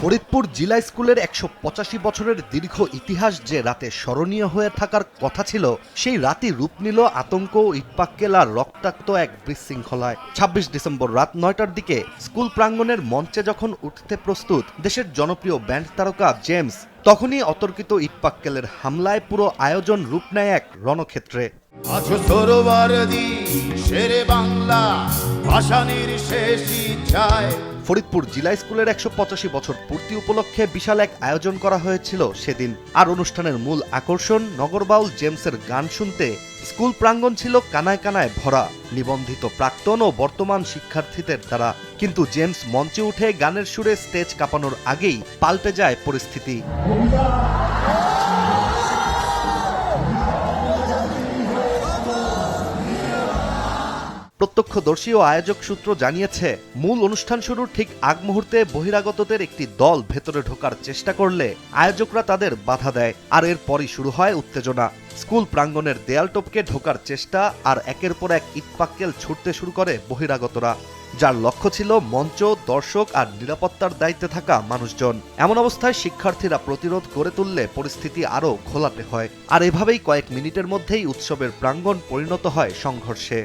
ফরিদপুর জিলা স্কুলের ১৮৫ বছরের দীর্ঘ ইতিহাস যে রাতে স্মরণীয় হয়ে থাকার কথা ছিল, সেই রাতই রূপ নিল আতঙ্ক, ইটপাটকেল আর রক্তাক্ত এক বিশৃঙ্খলায়। ২৬ ডিসেম্বর রাত ৯টার দিকে স্কুল প্রাঙ্গণের মঞ্চে যখন উঠতে প্রস্তুত দেশের জনপ্রিয় ব্যান্ড তারকা জেমস, তখনই অতর্কিত ইটপাটকেলের হামলায় পুরো আয়োজন রূপ নেয় এক রণক্ষেত্রে। ফরিদপুর জিলা স্কুলের ১৮৫ বছর পূর্তি উপলক্ষে বিশাল এক আয়োজন করা হয়েছিল সেদিন। আর অনুষ্ঠানের মূল আকর্ষণ নগরবাউল জেমসের গান শুনতে স্কুল প্রাঙ্গণ ছিল কানায় কানায় ভরা, নিবন্ধিত প্রাক্তন ও বর্তমান শিক্ষার্থীদের দ্বারা। কিন্তু জেমস মঞ্চে উঠে গানের সুরে স্টেজ কাঁপানোর আগেই পাল্টে যায় পরিস্থিতি। প্রত্যক্ষদর্শী ও আয়োজক সূত্র জানিয়েছে, মূল অনুষ্ঠান শুরুর ঠিক আগ মুহূর্তে বহিরাগতদের একটি দল ভেতরে ঢোকার চেষ্টা করলে আয়োজকরা তাদের বাধা দেয়, আর এরপরই শুরু হয় উত্তেজনা। স্কুল প্রাঙ্গণের দেয়াল টপকে ঢোকার চেষ্টা আর একের পর এক ইটপাটকেল ছুটতে শুরু করে বহিরাগতরা, যার লক্ষ্য ছিল মঞ্চ, দর্শক আর নিরাপত্তার দায়িত্বে থাকা মানুষজন। এমন অবস্থায় শিক্ষার্থীরা প্রতিরোধ গড়ে তুললে পরিস্থিতি আরও ঘোলাটে হয়, আর এভাবেই কয়েক মিনিটের মধ্যেই উৎসবের প্রাঙ্গণ পরিণত হয় সংঘর্ষে।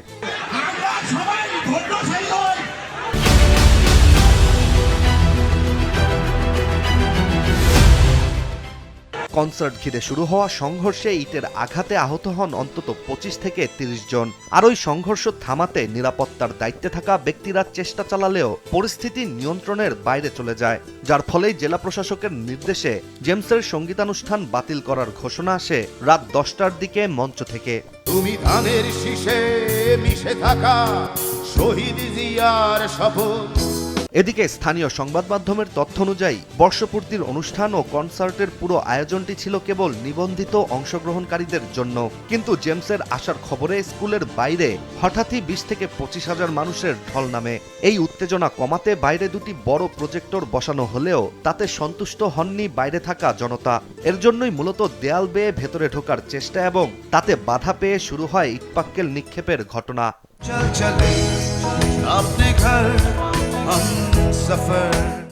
কনসার্ট ঘিরে শুরু হওয়া সংঘর্ষে ইটের আঘাতে আহত হন অন্তত ২৫ থেকে ৩০ জন। আর ওই সংঘর্ষ থামাতে নিরাপত্তার দায়িত্বে থাকা ব্যক্তিরা চেষ্টা চালালেও পরিস্থিতি নিয়ন্ত্রণের বাইরে চলে যায়, যার ফলেই জেলা প্রশাসকের নির্দেশে জেমসের সঙ্গীতানুষ্ঠান বাতিল করার ঘোষণা আসে রাত ১০টার দিকে মঞ্চ থেকে। তুমি ধানের শীষে মিশে থাকা শহীদ জিয়ার শপথ। এদিকে স্থানীয় সংবাদ মাধ্যমের তথ্য অনুযায়ী বর্ষপূর্তির অনুষ্ঠান ও কনসার্টের পুরো আয়োজনটি ছিল কেবল নিবন্ধিত অংশগ্রহণকারীদের জন্য। কিন্তু জেমসের আসার খবরে স্কুলের বাইরে হঠাৎই ২০ থেকে ২৫ হাজার মানুষের ঢল নামে। এই উত্তেজনা কমাতে বাইরে দুটি বড় প্রজেক্টর বসানো হলেও তাতে সন্তুষ্ট হননি বাইরে থাকা জনতা। এর জন্যই মূলত দেয়াল বেয়ে ভেতরে ঢোকার চেষ্টা এবং তাতে বাধা পেয়ে শুরু হয় ইটপাটকেল নিক্ষেপের ঘটনা।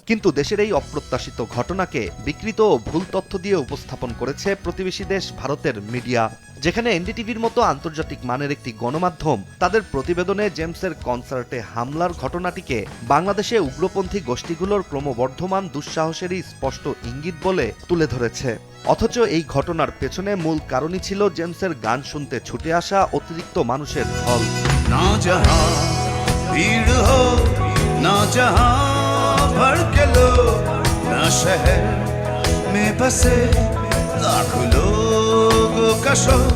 কিন্তু দেশের এই অপ্রত্যাশিত ঘটনাকে বিকৃত ও ভুল তথ্য দিয়ে উপস্থাপন করেছে প্রতিবেশী দেশ ভারতের মিডিয়া, যেখানে এনডিটিভির মতো আন্তর্জাতিক মানের একটি গণমাধ্যম তাদের প্রতিবেদনে জেমসের কনসার্টে হামলার ঘটনাটিকে বাংলাদেশে উগ্রপন্থী গোষ্ঠীগুলোর ক্রমবর্ধমান দুঃসাহসেরই স্পষ্ট ইঙ্গিত বলে তুলে ধরেছে। অথচ এই ঘটনার পেছনে মূল কারণই ছিল জেমসের গান শুনতে ছুটে আসা অতিরিক্ত মানুষের ঢল।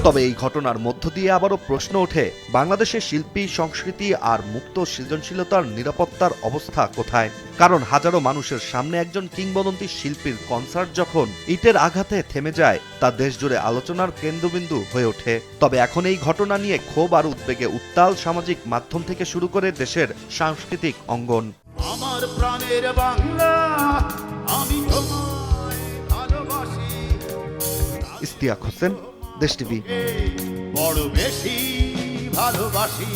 তবে এই ঘটনার মধ্য দিয়ে আবারও প্রশ্ন ওঠে, বাংলাদেশের শিল্পী, সংস্কৃতি আর মুক্ত সৃজনশীলতার নিরাপত্তার অবস্থা কোথায়? কারণ হাজারো মানুষের সামনে একজন কিংবদন্তি শিল্পীর কনসার্ট যখন ইটের আঘাতে থেমে যায়, তা দেশজুড়ে আলোচনার কেন্দ্রবিন্দু হয়ে ওঠে। তবে এখন এই ঘটনা নিয়ে ক্ষোভ আর উদ্বেগে উত্তাল সামাজিক মাধ্যম থেকে শুরু করে দেশের সাংস্কৃতিক অঙ্গন। আমার প্রাণের বাংলা, আমি তোমায় ভালোবাসি। ইশতিয়াক হোসেন, দেশ টিভি। বড় বেশি ভালোবাসি।